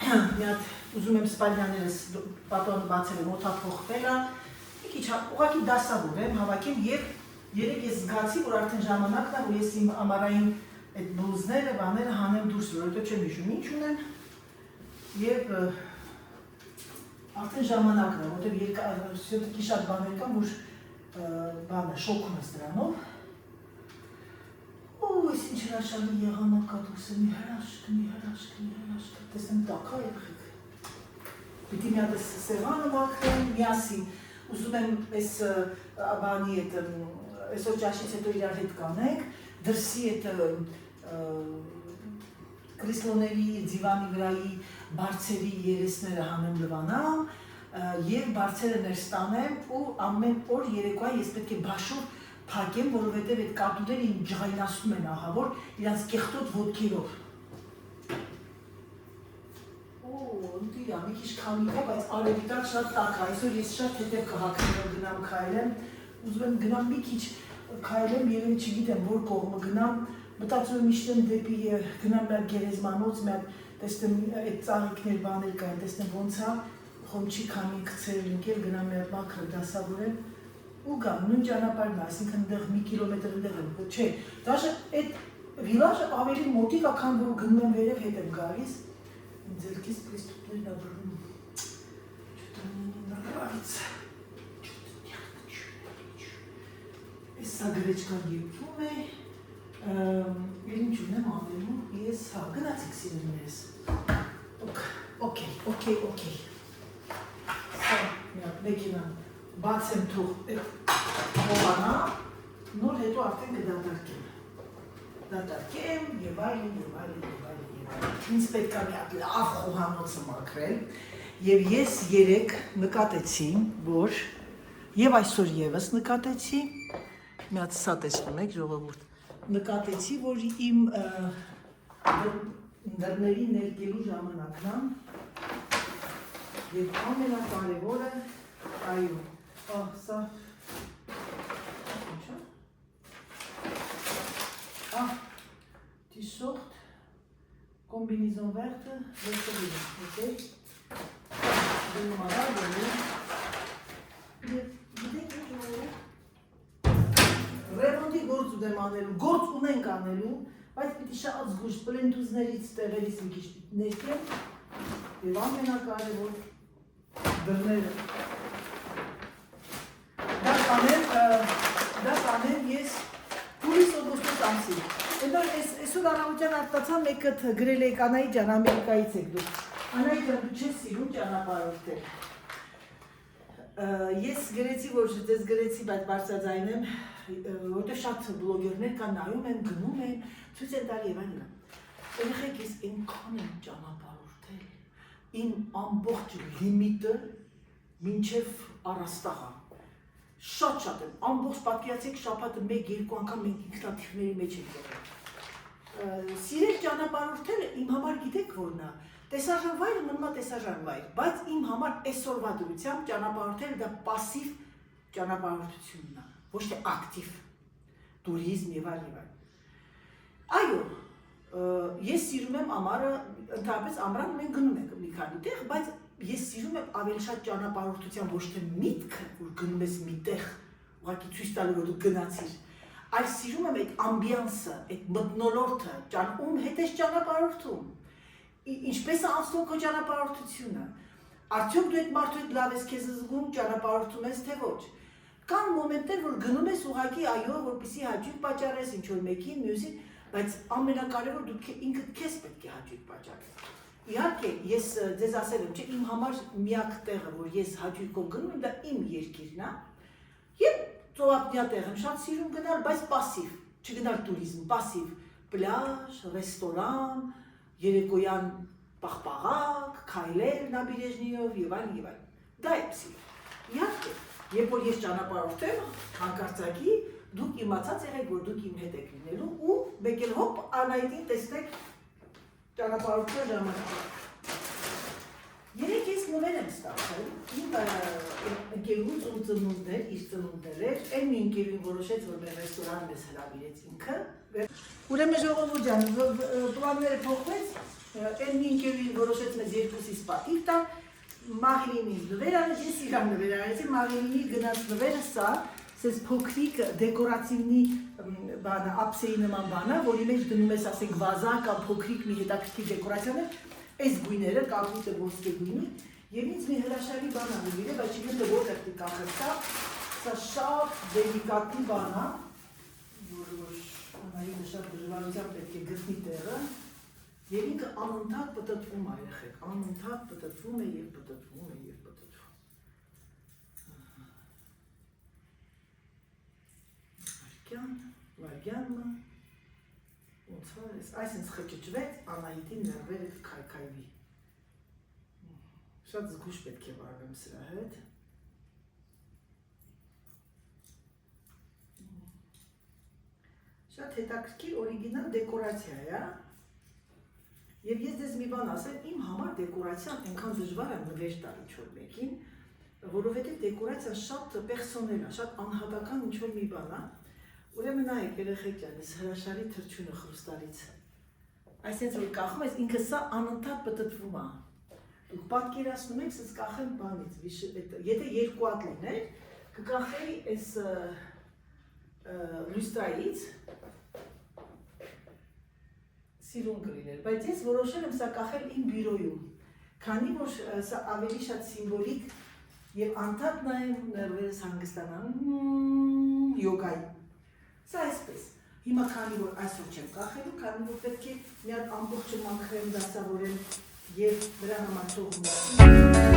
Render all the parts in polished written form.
մի հատ ուզում եմ սպալյաներս պատոնը բացել եմ, օդափոխվել է, մի քիչ ուղղակի դասավոր եմ հավաքել եւ երեք ես զգացի, որ արդեն ժամանակն է, որ ես իմ ամառային այդ բլուզները, բաները հանեմ դուրս, որովհետեւ չեմ հիշում ինչ ունեմ եւ արդեն ժամանակն է, որովհետեւ երկար շատ բաներ կան, որ բանը շոկում ես դրանով։ Այս ինչ հրաշալի եղանակ կա դուրս է, մի հրաշք, տեսնեմ տակա երեխեք։ Պիտի մի հատ սեղանը մաքրեմ, միասին, ուզում եմ այս բանի հետ, այսօր ճաշից հետո իրար հետ կանենք, դրսի հետ կրիսլոների ձիվանի վրայի բարձերի երեսները հանեմ լվանամ և բարձերը ներս տանեմ ու ամեն օր երեկոյա ես պետք է բաշով փակեմ, որովհետև այդ կատուները իմ ջղայնացնում են ահավոր իրանց կեղտոտ ոտքերով։ Ընտիրա, մի քիչ քամի կա, բայց արևի տակ շատ տաք է, այսօր ես շատ հետև կհագնեմ գնամ քայլեմ, ուզում եմ գնամ մի քիչ քայլեմ, երևի չգիտեմ որ կողմը գնամ, մտածում եմ միշտ եմ դեպի գնամ մի հատ գերեզմանոց, մի հատ տեսնեմ այդ ծաղիկներ բաներ կային, տեսնեմ ոնց է, խոմչի քամի գցել ընկել, գնամ մի հատ մաքրը դասավորեմ ու գամ, նույն ճանապարհն է, այսինքն այնտեղ մի կիլոմետր այնտեղ եմ, չէ, դաժե այդ վիլաժը ավելի մոտիկ է, քան որ գնում եմ վերև հետ եմ գալիս, ինձ ելքից պրիստուպներն է բռնում, այս սա գրեչկան եփվում է, ինչ ունեմ անելու, ես հա, գնացիք սիրելիներս, օքեյ, սա մի հատ մեքենան բացեմ թող հովանա, նոր հետո արդեն կդատարկեմ և այլն, ինձ պետք է մի հատ լավ խոհանոցը մաքրել և ես երեք նկատեցի, որ և այսօր ևս նկատեցի, մի հատ սա տեսնում եք ժողովուրդ, նկատեցի, որ իմ դռների ներկելու ժամանակն է և ամենակարևորը, այո, սա, ինչա, տիշորտ, կոմբինիզոն վերդը, վերդը, օքեյ, դնում արա, դնում, գիտեք ինչ ուղղում, ռեմոնտի գործ ունեմ անելու, գործ ունենք անելու, բայց պիտի շատ զգուշ պլենտուզներից տեղերից մի քիչ ներկեմ և ամենակարևոր դռները։ Դա կանեմ ես հուլիս օգոստոս ամսին։ Հետո այսօր առավոտյան արտացան մեկը գրել եք Անայի ջան, Ամերիկայից եք դուք։ Անայի ջան, դու չես սիրում ճանապարհորդել։ Ես գրեցի, որ ձեզ գրեցի, բայց բարձրաձայն եմ, որտեղ շատ բլոգերներ կան, նայում են, գնում են, ցույց են տալի եւ այլն։ Երեխեք, ես այնքան եմ ճանապարհորդել, իմ ամբողջ լիմիտը մինչև առաստաղա։ Շատ եմ, ամբողջ պատկերացեք շաբաթը 1-2 անգամ մենք ինքնաթիռների մեջ ենք եղել։ Սիրել ճանապարհորդելը իմ համար գիտեք որն է, տեսարժան վայրը մնում է տեսարժան վայր, բայց իմ համար այսօրվա դրությամբ ճանապարհորդելը դա պասիվ ճանապարհորդությունն է, ոչ թե ակտիվ տուրիզմ եւ այլն։ Այո, ես սիրում եմ ամառը, ընդհանրապես ամռան մենք գնում ենք մի քանի տեղ, բայց ես սիրում եմ ավելի շատ ճանապարհորդության ոչ թե միտքը, որ գնում ես մի տեղ, ուղղակի ցույց տալու որ դու գնացիր, այլ սիրում եմ այդ ամբիանսը, այդ մթնոլորտը, ում հետ ես ճանապարհորդում, ինչպես է անցնում քո ճանապարհորդությունը, արդյոք դու այդ մարդու հետ լավ ես քեզ զգում, ճանապարհորդում ես թե ոչ։ Կան մոմենտներ, որ գնում ես ուղղակի այո, որպեսզի հաճույք պատճառես ինչ-որ մեկին, մյուսին, բայց ամենակարևոր դու ինքդ քեզ պետք է հաճույք պատճառես։ Իհարկե, ես ձեզ ասել եմ, չէ, իմ համար միակ տեղը, որ ես հաճույքով գնում եմ, դա իմ երկիրն է, եւ ծովափնյա տեղ եմ շատ սիրում գնալ, բայց պասիվ, չգնալ տուրիզմ, պասիվ, պլաժ, ռեստորան, երեկոյան պաղպաղակ, քայլել նաբերեժնիով եւ այլն։ Դա է սիրում։ Իհարկե, երբ որ ես ճանապարհորդեմ, հանկարծակի դուք իմացած եղեք, որ դուք իմ հետ եք լինելու ու մեկ էլ հոպ Անայտին տեսնեք ճանապարհորդության ժամանակ։ Երեք ես նվեր եմ ստացել, իմ ընկերուց ու ծնունդներ, իր ծնունդներ էր, այն մի ընկերուին որոշեց, որ մեր ռեստորան մեզ հրավիրեց ինքը։ Ուրեմն ժողովուրդ ջան, պլանները փոխվեց, Այն մի ընկերուհին որոշեց մեզ երկուսից պատիվ տալ, Մաղրինի նվեր արեց, ես իրան նվեր արեցի, Մաղրինի գնաց նվերը սա, սես փոքրիկ դեկորատիվնի բանը, ապսեի նման բանը, որի մեջ դնում ես, ասենք, վազա կամ փոքրիկ մի հետաքրքիր դեկորացիաներ, այս գույները, կապույտը ոսկե գույնի, եւ ինձ մի հրաշալի բան անգիր է, բայց չգիտեմ թե որտեղ պիտի կախել, սա շատ դելիկատի բան է, որ Անահիտը շատ դժվարությամբ պետք է գտնի տեղը, եւ ինքը անընդհատ պտտվում է, երեխեք, անընդհատ պտտվում է եւ պտտվում է եւ պտտվում։ Վարգյանը, ոնց է, այսինչ խճճվեց, Անահիտի նրվերը կքայքայվի։ Շատ զգուշ պետք է վարվեմ սրա հետ։ Շատ հետաքրքիր օրիգինալ դեկորացիա է, եւ ես դες մի բան ասեմ, իմ համար դեկորացիան այնքան դժվար է նվեր տալ ինչ-որ մեկին, որովհետեւ դեկորացիան շատ պերսոնել է, շատ անհատական ինչ-որ մի բան է։ Ուրեմն նայեք, երեխեք ջան, այս հրաշալի թռչյունը խրուստալից։ Այսինքն որ կախում ես, ինքը սա անընդհատ պտտվում է։ Դուք պատկերացնում եք, սս կախեմ բանից, եթե երկու հատ լիներ, կկախեի այս լյուստրայից, սիրուն կլիներ, բայց ես որոշել եմ սա կախել իմ բյուրոյում, քանի որ սա ավելի շատ սիմվոլիկ եւ անդադ նայեմ ներվերս հանգստանան յոգայի։ Սա այսպես։ Հիմա քանի որ այսօր չեմ կախելու, քանի որ պետք է մի հատ ամբողջը մաքրեմ, դասավորեմ եւ դրա համար թողում եմ։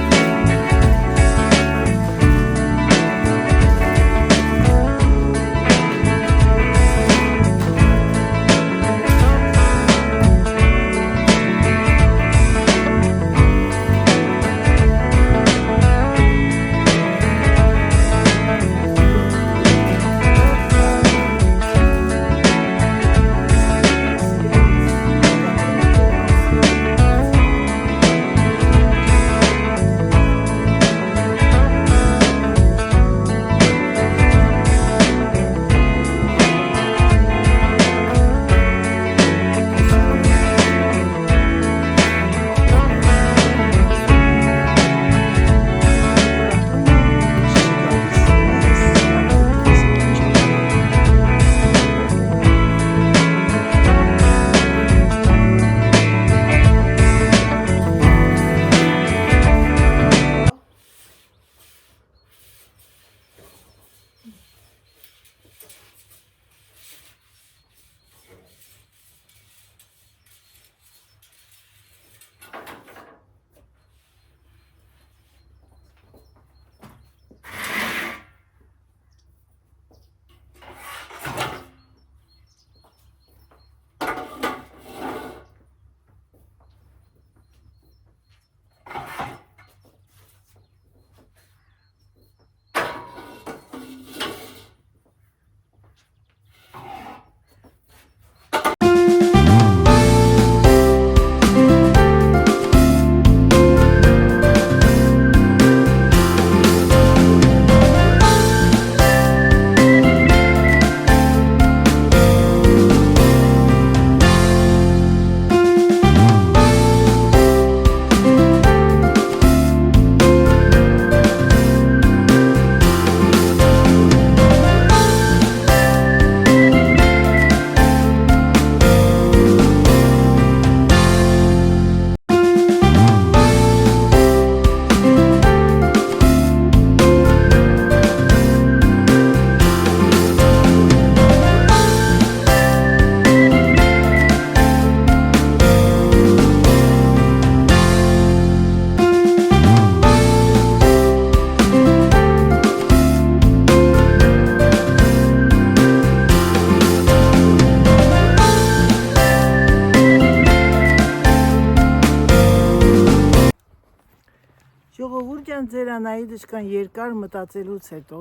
Ժողովուրդ ձեր Անահիտը երկար մտածելուց հետո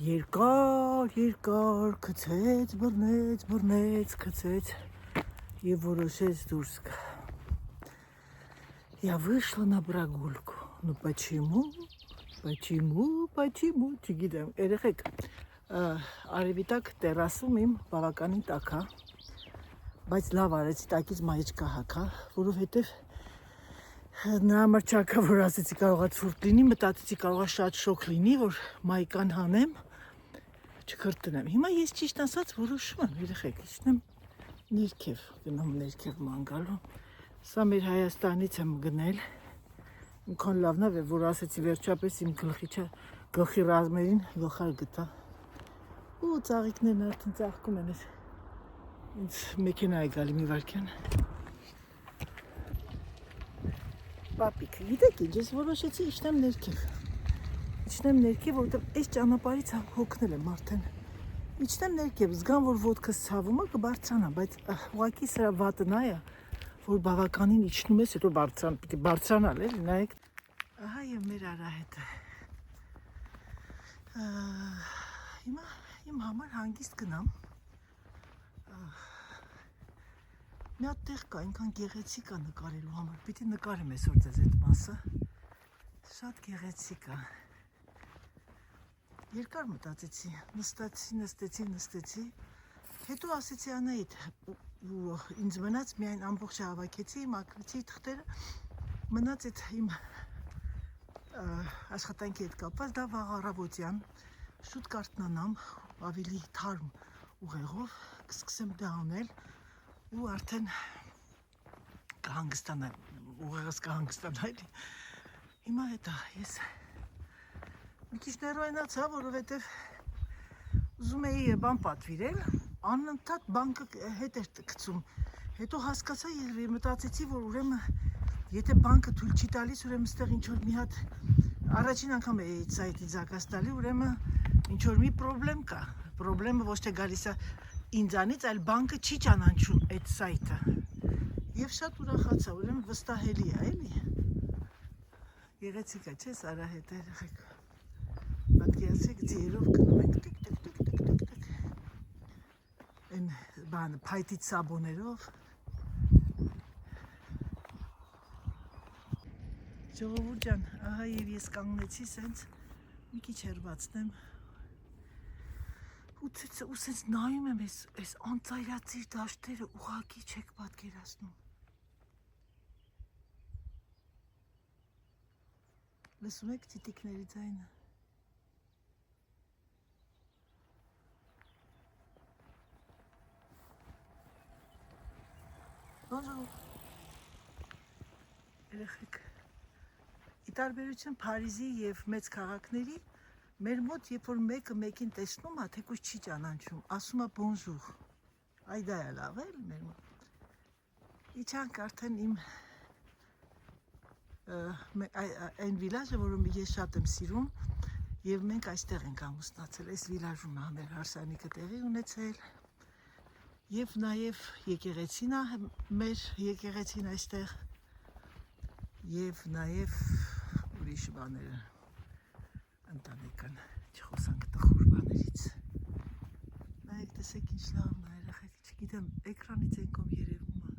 երկար գցեց, բռնեց, գցեց եւ որոշեց դուրս գա։ Я вышла на прогулку. Ну почему? Չգիտեմ, երեխեք, արևի տակ տերասում իմ բավականին տաք է, բայց լավ արեցի տակից մայիճկա հագա, որովհետև նրա համար չակա, որ ասեցի կարողա ցուրտ լինի, մտածեցի կարողա շատ շոկ լինի, որ մայկան հանեմ, չքրտնեմ։ Հիմա ես ճիշտ ասած որոշում եմ, երեխեք, իջնեմ ներքև, գնում ներքև ման գալու։ Սա մեր Հայաստանից եմ գնել։ Ինքան լավն է, որ ասեցի վերջապես իմ գլխի ռազմերին գլխար գտա։ Ու ծաղիկներն արդեն ծաղկում են։ Ինձ մեքենա է գալի մի վարքյան։ Պապիկ, գիտեք ինչ, ես որոշեցի իջնեմ ներքև։ Իջնեմ ներքև, որովհետև այս ճանապարհից հոգնել եմ արդեն։ Իջնեմ ներքև, զգամ, որ ոտքս ցավում է, կբարձրանա, բայց ուղղակի սրա վատը նա է, որ բավականին իջնում ես, հետո պիտի բարձրանալ, էլի, նայեք։ Ահա եւ մեր արահետը։ Հիմա իմ համար հանգիստ գնամ։ Մի հատ տեղ կա, այնքան գեղեցիկ է նկարելու համար։ Պիտի նկարեմ այսօր ձեզ այդ մասը։ Շատ գեղեցիկ է։ Երկար մտածեցի, նստեցի։ Հետո ասեցի Անահիտ, ինձ մնաց միայն ամբողջը հավաքեցի, մաքրեցի թղթերը, մնաց այդ իմ աշխատանքի հետ կապված, դա վաղ առավոտյան, շուտ կարթնանամ, ավելի թարմ ուղեղով, կսկսեմ դա անել ու արդեն կհանգստանամ, ուղեղս կհանգստանա, էլի։ Հիմա հետա, ես մի քիչ ներօրինացա, որովհետև ուզում էի բան պատվիրել, անընդհատ բանկը հետ էր գցում։ Հետո հասկացա եւ մտածեցի, որ ուրեմն եթե բանկը թույլ չի տալիս, ուրեմն այստեղ ինչ որ մի հատ առաջին անգամ է այդ սայթի զակաց տալի, ուրեմն ինչ որ մի խնդրեմ կա։ Խնդրեմը ոչ թե գալիս է ինձանից, այլ բանկը չի ճանաչում այդ սայթը։ Եվ շատ ուրախացա, ուրեմն վստահելի է, էլի։ Գեղեցիկ է, չէ՞, Արահետ, երեխեք։ Պատկերացրեք, ձիերով գնում ենք տիկ։ Այն բանը փայտից սաբոներով։ Ժողովուրդ ջան, ահա եւ ես կանգնեցի սենց մի քիչ հեռացնեմ։ Ու սենց նայում եմ այս անծայրածիր դաշտերը ուղղակի չեք պատկերացնում։ Լսում եք տիտիկների ձայնը։ Bonjour։ Երեխեք, ի տարբերություն Փարիզի եւ մեծ քաղաքների, մեր մոտ երբ որ մեկը մեկին տեսնում է, թեկուզ չի ճանաչում, ասում է bonjour։ Այ դա է լավ, էլի մեր մոտ։ Իջանք արդեն իմ այն վիլաժը, որում ես շատ եմ սիրում, եւ մենք այստեղ ենք ամուսնացել, այս վիլաժում է մեր հարսանիքը տեղի ունեցել։ Եվ նաեւ եկեղեցին է, մեր եկեղեցին այստեղ, եւ նաեւ ուրիշ բաները ընտանեկան, չխոսանք տխուր բաներից։ Նայեք, տեսեք ինչ լավն է, երեխեք, չգիտեմ, էկրանից են կողմ երևում է։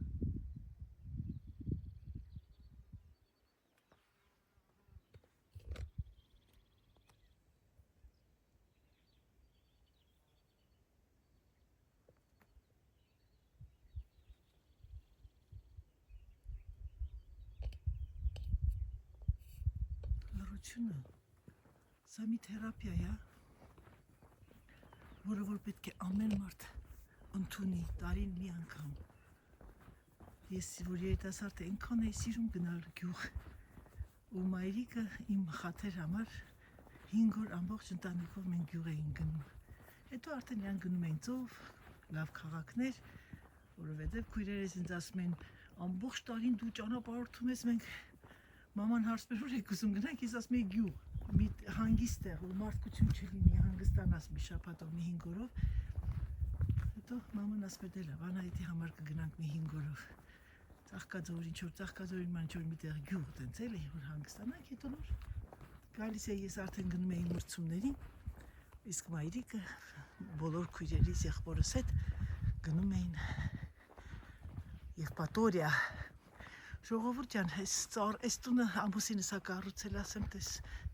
Լռությունը, սա մի թերապիա է, որը որ պետք է ամեն մարդ ընդունի տարին մի անգամ։ Ես որ երիտասարդ այնքան էի սիրում գնալ գյուղ, ու մայրիկը իմ խաթեր համար 5 օր ամբողջ ընտանիքով մենք գյուղ էինք գնում։ Հետո արդեն իրան գնում էին ծով, լավ քաղաքներ, որովհետև քույրերս ինձ ասում են ամբողջ տարին դու ճանապարհորդում ես, մենք մաման հարցնում էր, ուր եք ուզում գնանք, ես ասում եի գյուղ, մի հանգիստ տեղ, որ մարդկություն չլինի, հանգստանաս մի շաբաթով, մի 5 օրով։ Հետո մաման ասում էր, դե լավ, Անահիտի համար կգնանք մի 5 օրով։ Ծաղկաձորին, ինչ որ Ծաղկաձորին ման ինչ որ միտեղ գյուղ տենց էլի, որ հանգստանանք, հետո նոր գալիս է ես արդեն գնում էի մրցումների, իսկ մայրիկը բոլոր քույրերիս եղբորս հետ գնում էին Եվպատորիա։ Ժողովուրդ ջան, այս տունը ամուսինս է կառուցել, ասեմ,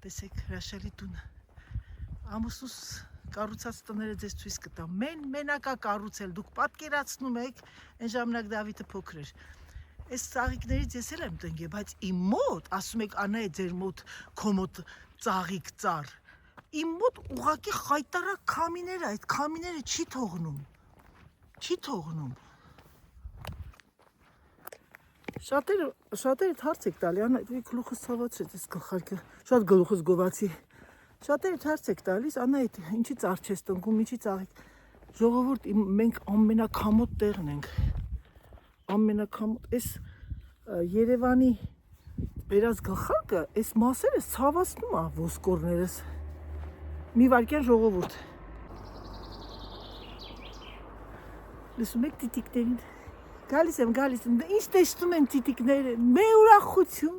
տեսեք հրաշալի տունը։ Ամուսնուս կառուցած տները ձեզ ցույց կտամ։ Մենակա կառուցել, դուք պատկերացնում եք, այն ժամանակ Դավիթը փոքր էր։ Այս ծաղիկներից ես էլ եմ տնկել, բայց իմ մոտ, ասում եք Անա է ձեր մոտ, քո մոտ ծաղիկ ծառ։ Իմ մոտ ուղակի խայտարակ քամիներ, այդ քամիները չի թողնում։ Շատերը հարց եք տալի, Անա, դու գլուխս ցավացրեց այս գլխարկը, շատ գլուխս գովացի։ Շատերը հարց եք տալիս, Անա, ինչի ծառ չես տնկում, ինչի ծաղիկ։ Ժողովուրդ, մենք ամենակամոտ տեղն ենք։ Ամենակամոտ, այս Երևանի բերած գլխարկը, այս մասերը ցավացնում է ոսկորներս։ Մի վարքյան ժողովուրդ։ Լսում եք տիտիկներին։ Գալիս եմ, ինչ տեսնում են տիտիկները, մեր ուրախություն,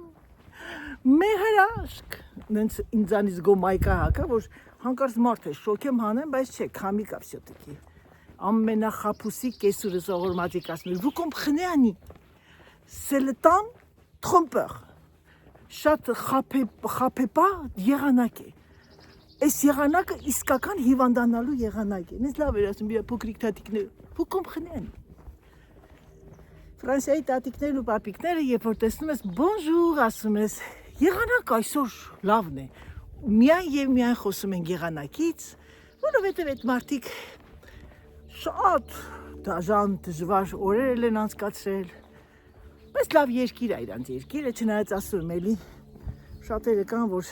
մեր հրաշք։ Նենց ինձանից գոմայկա հակա, որ հանկարծ մարդ է, շոկ եմ հանեմ, բայց չէ, քամի կա վсё-таки։ Ամենախապուսիկ կեսուրը սողորմատիկ ասում է, vous comprenez, c'est le temps trompeur։ Շատ խափեպա եղանակ է։ Այս եղանակը իսկական հիվանդանալու եղանակ է։ Նենց լավ էր ասում, բիա փոքրիկ տատիկները, vous comprenez։ Ֆրանսիայի տատիկներն ու պապիկները, երբ որ տեսնում ես bonjour ասում ես, եղանակ այսօր լավն է։ Միայն խոսում են եղանակից, որովհետև այդ մարդիկ շատ դաժան, դժվար օրեր են անցկացրել։ Բայց լավ երկիր է իրանց երկիրը, չնայած ասում եմ էլի, շատերը կան, որ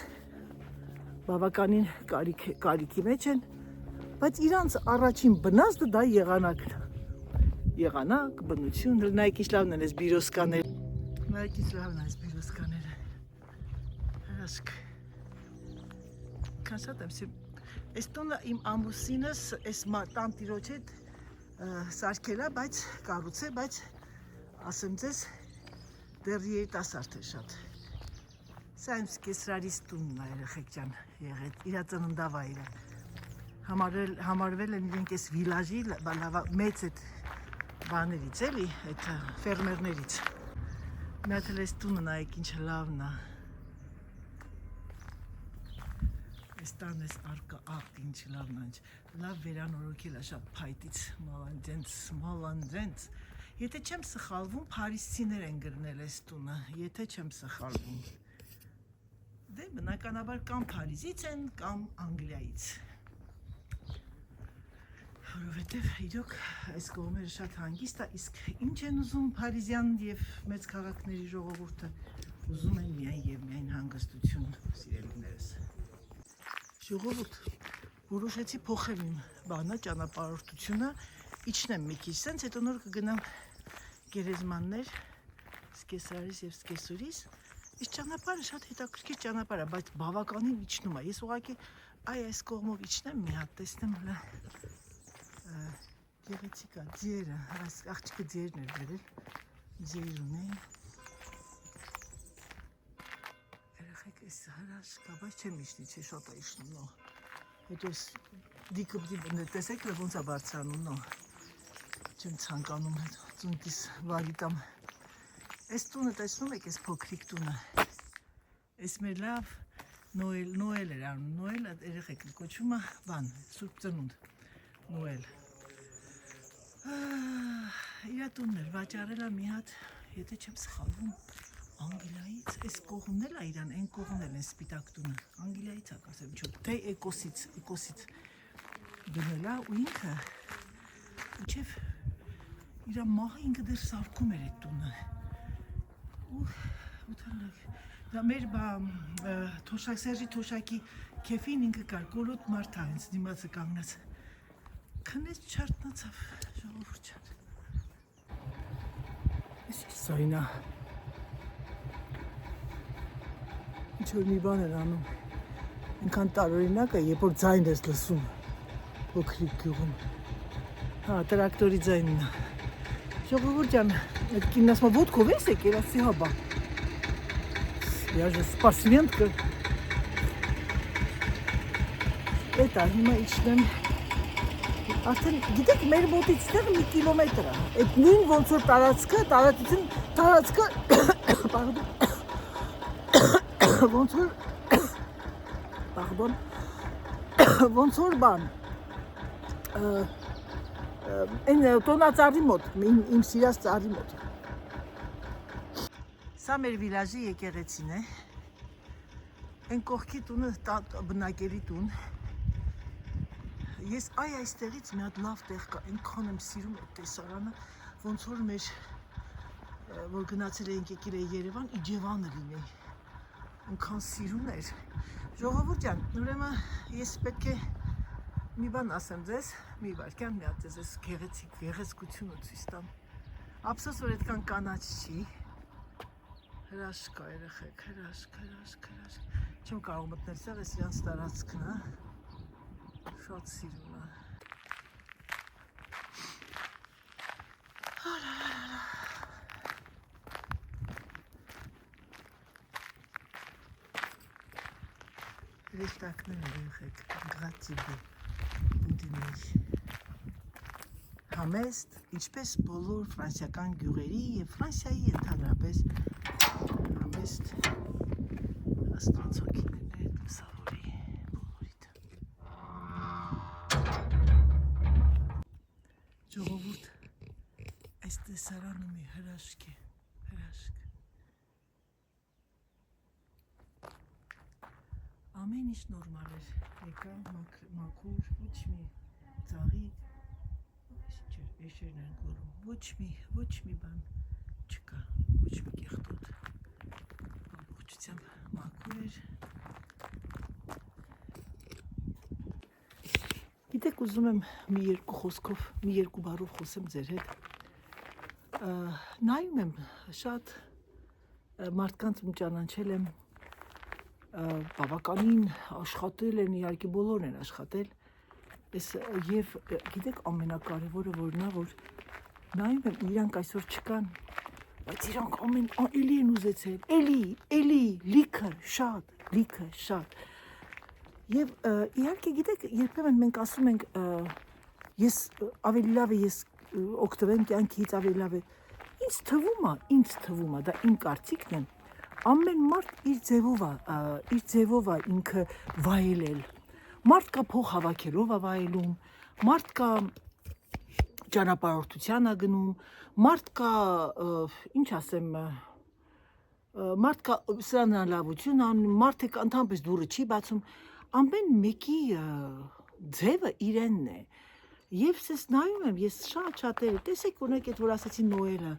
բավականին կարիքի մեջ են, բայց իրանց առաջին բնազդը դա եղանակն է։ Եղանակ, բնություն, նայեք ինչ լավն են այս բիրոսկաները։ Նայեք ինչ լավն են այս բիրոսկաները։ Հրաշք։ Քան շատ եմ սիրում։ Այս տունը իմ ամուսինս այս տանտիրոջ հետ սարքել է, բայց կառուցել, բայց ասեմ ձեզ, դեռ երիտասարդ է շատ։ Սա իմ կեսրարիս տունն է, երեխեք ջան, եղել, իրա ծննդավայրը։ Համարվել են իրենք այս վիլաժի մեծ այդ բաներից էլի, այդ ֆերմերներից։ Մի հատ էլ այս տունը նայեք ինչ լավն է։ Այս տան այս արկա աղտ ինչ լավն է, լավ վերանորոգել է շատ փայտից, մալանդենց։ Եթե չեմ սխալվում, փարիսցիներ են գրնել այս տունը, եթե չեմ սխալվում։ Դե բնականաբար կամ Փարիզից են, կամ Անգլիայից։ Որովհետև իրոք այս կողմերը շատ հանգիստ է, իսկ ինչ են ուզում Փարիզյան եւ մեծ քաղաքների ժողովուրդը, ուզում են միայն հանգստություն, սիրելիներս։ Ժողովուրդ, որոշեցի փոխել իմ բանը, ճանապարհորդությունը, իջնեմ մի քիչ, սենց հետո նոր կգնամ գերեզմաններ, Սկեսարիս եւ Սկեսուրիս։ Այս ճանապարհը շատ հետաքրքիր ճանապարհ է, բայց բավականին իջնում է։ Ես ուղղակի այս կողմով իջնեմ մի հատ, տեսնեմ հələ գեղեցիկ է, ձիերը, աղջիկը ձիերն էր վերել, ձիեր ունեն։ Երեխեք այս հրաշք է, բայց չեմ իջնի, չէ, շատ է իջնում, նո։ Հետո դիկը տեսեք, ոնց է բարձրանում, նո։ Չեմ ցանկանում ծունկիս վարի տամ։ Այս տունը տեսնում եք, այս փոքրիկ տունը։ Այս մեր լավ Նոել էր անում, Նոել երեխեք կոչում է բան, Սուրբ Ծնունդ, Նոել։ Իրա տունն էր, վաճառել է մի հատ, եթե չեմ սխալվում, Անգլիայից, այս կողմն էլ է իրան, այն կողմն էլ են սպիտակ տունը, Անգլիայից է կասեմ, թե էկոսից գնել է ու ինքը, ինչև իրա մահը ինքը դեր սարքում էր այդ տունը, ու թանակ, դա մեր Սերժի Թոշակի կեֆին ինքը կար, կոլոտ մարդ է հենց դիմացը կանգնած, քնեց չարտնացավ, ժողովուրդ ջան, այս սայնա, ինչ որ մի բան էր անում, ինքան տարօրինակ է, երբ որ ձայն ես լսում, փոքրիկ գյուղում, տրակտորի ձայնն է, ժողովուրդ ջան, այդ կինն ասում է, ոտքով ես եք, երասի հաբա, я же спортсменка, էտա, հիմա իջնեմ, արդեն, գիտեք, մեր մոտից տեղ մի կիլոմետր է, այդ նույն ոնց որ տարածքը, ոնց որ բան, Այն տոնածառի մոտ, իմ սիրած ծառի մոտ։ Սա մեր վիլաժի եկեղեցին է։ Այն կողքի տունը բնակելի տուն։ Ես այստեղից մի հատ լավ տեղ կա, այնքան եմ սիրում այդ տեսարանը, ոնց որ մեր որ գնացել էինք եկել էի Երևան, Իջևանը լինեի։ Այնքան սիրուն էր։ Ժողովուրդ ջան, ուրեմն ես պետք է մի բան ասեմ ձեզ, մի վարքյան մի հատ ձեզ գեղեցիկ գեղեցկությունը ցույց տամ։ Ափսոս որ այդքան կանաչ չի։ Հրաշք է երեխեք, հրաշք։ Չեմ կարող մտնել սա, ես իրանց տարածքն է։ Շատ սիրուն է։ Ռեստակներ երեխեք, գրատիվի բուդիներ։ Համեստ, ինչպես բոլոր ֆրանսիական գյուղերի և Ֆրանսիայի ընդհանրապես համեստ աստվածոքիներն են լուսավորի բոլորիդ։ Ժողովուրդ, այս տեսարանը մի հրաշք է, հրաշք։ Ամեն ինչ նորմալ էր, եկա մաքուր, ոչ մի ծաղի, եշերն են գորում, ոչ մի բան չկա, ոչ մի կեղտոտ, ամբողջությամբ մաքուր էր։ Գիտեք, ուզում եմ մի երկու բառով խոսեմ ձեր հետ։ Նայում եմ շատ մարդկանց ճանաչել եմ, բավականին աշխատել են, իհարկե բոլորն են աշխատել, եւ գիտեք ամենակարևորը որն է, որ նայում եմ իրանք այսօր չկան, բայց իրանք էլի են ուզեցել, էլի, լիքը շատ։ Եվ իհարկե գիտեք, երբեմն մենք ասում ենք, ես ավելի լավ է ես օգտվեմ կյանքից, ավելի լավ է։ Ինձ թվում է, դա իմ կարծիքն է, ամեն մարդ իր ձևով է ինքը վայելել։ Մարդ կա փող հավաքելով է վայելում, մարդ կա ճանապարհորդության է գնում, մարդ կա, ինչ ասեմ, մարդ կա սրանալավություն անում, մարդ է ընդհանրապես դուռը չի բացում, ամեն մեկի ձևը իրենն է։ Եվ ես նայում եմ, ես շատ-շատերը, տեսեք օրինակ այդ որ ասացի Նոելը,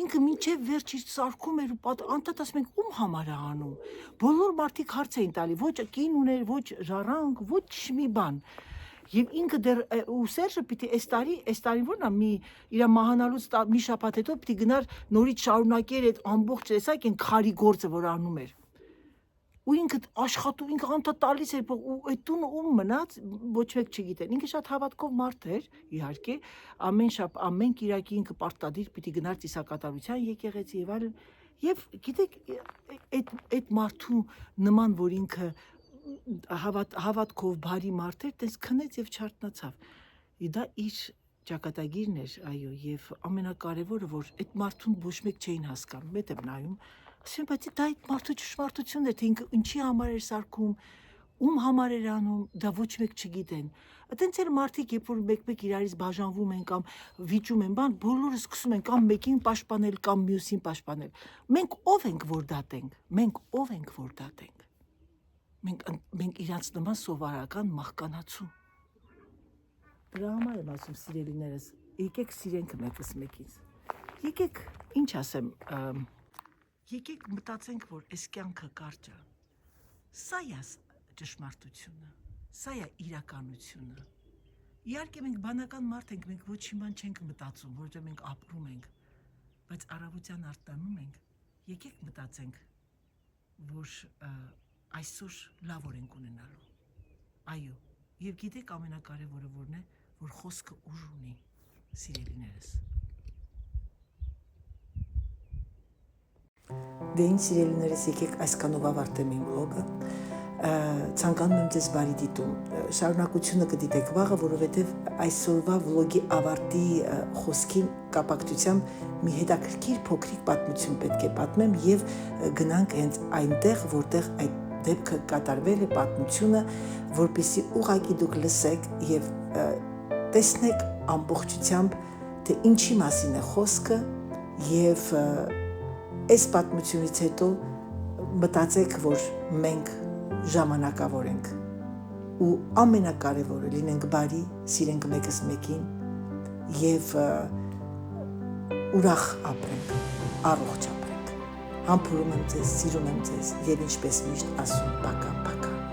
ինքը մինչև վերջ իր սարքում էր ու անդադ ասում ենք ում համար է անում։ Բոլոր մարդիկ հարց էին տալի, ոչ կին ուներ, ոչ ժառանգ, ոչ մի բան։ Եվ ինքը դեռ ու Սերժը պիտի այս տարի որն է իր մահանալուց մի շաբաթ հետո պիտի գնար նորից շարունակեր այդ ամբողջ տեսակ այն քարի գործը որ անում էր։ Ու ինքը աշխատում, ինքը անդադ տալիս էր, ու այդ տունը ում մնաց, ոչ մեկ չգիտեն։ Ինքը շատ հավատքով մարդ էր, իհարկե, ամեն կիրակի ինքը պարտադիր պիտի գնար ծիսակատարության եկեղեցի եւ այլն։ Եվ գիտեք, այդ մարդու նման, որ ինքը հավատքով բարի մարդ էր, տես քնեց եւ չարտնացավ։ Դա իր ճակատագիրն էր, այո, եւ ամենակարևորը, որ այդ մարդուն ոչ մեկ չէին հասկանում, մեծ եմ նայում, ասում եմ, բայց դա այդ մարդու ճշմարտությունն է, թե ինքը ինչի համար էր սարքում, ում համար էր անում, դա ոչ մեկ չգիտեն։ Այդտենց էլ մարդիկ, երբ որ մեկ-մեկ իրարից բաժանվում են կամ վիճում են բան, բոլորը սկսում են կամ մեկին պաշտպանել, կամ մյուսին պաշտպանել։ Մենք ով ենք, որ դատենք։ Մենք իրանց նման սովորական մահկանացու։ Դրա համար եմ ասում, սիրելիներս, եկեք սիրենք մեկս մեկից։ Եկեք, ինչ ասեմ, եկեք մտածենք, որ այս կյանքը կարճ է։ Սա է ճշմարտությունը, սա է իրականությունը։ Իհարկե մենք բանական մարդ ենք, մենք ոչ մի բան չենք մտածում, որովհետև մենք ապրում ենք, բայց առավոտյան արտանում ենք, եկեք մտածենք, որ այսօր լավ օր ենք ունենալու։ Այո, եւ գիտեք ամենակարևորը որն է, որ խոսքը ուժ ունի, սիրելիներս։ Դե ինչ սիրելիներս, եկեք այսքանով ավարտեմ իմ վլոգը։ Ցանկանում եմ ձեզ բարի դիտում։ Շարունակությունը կդիտեք վաղը, որովհետև այսօրվա վլոգի ավարտի խոսքին կապակցությամբ մի հետաքրքիր փոքրիկ պատմություն պետք է պատմեմ եւ գնանք հենց այնտեղ, որտեղ այդ դեպքը կատարվել է պատմությունը, որպեսզի ուղղակի դուք լսեք եւ տեսնեք ամբողջությամբ, թե ինչի մասին է խոսքը եւ այս պատմությունից հետո մտածեք, որ մենք ժամանակավոր ենք ու ամենակարևորը լինենք բարի, սիրենք մեկս մեկին եւ ուրախ ապրենք, առողջ ապրենք։ Համբուրում եմ ձեզ, սիրում եմ ձեզ եւ ինչպես միշտ ասում, պակա, պակա։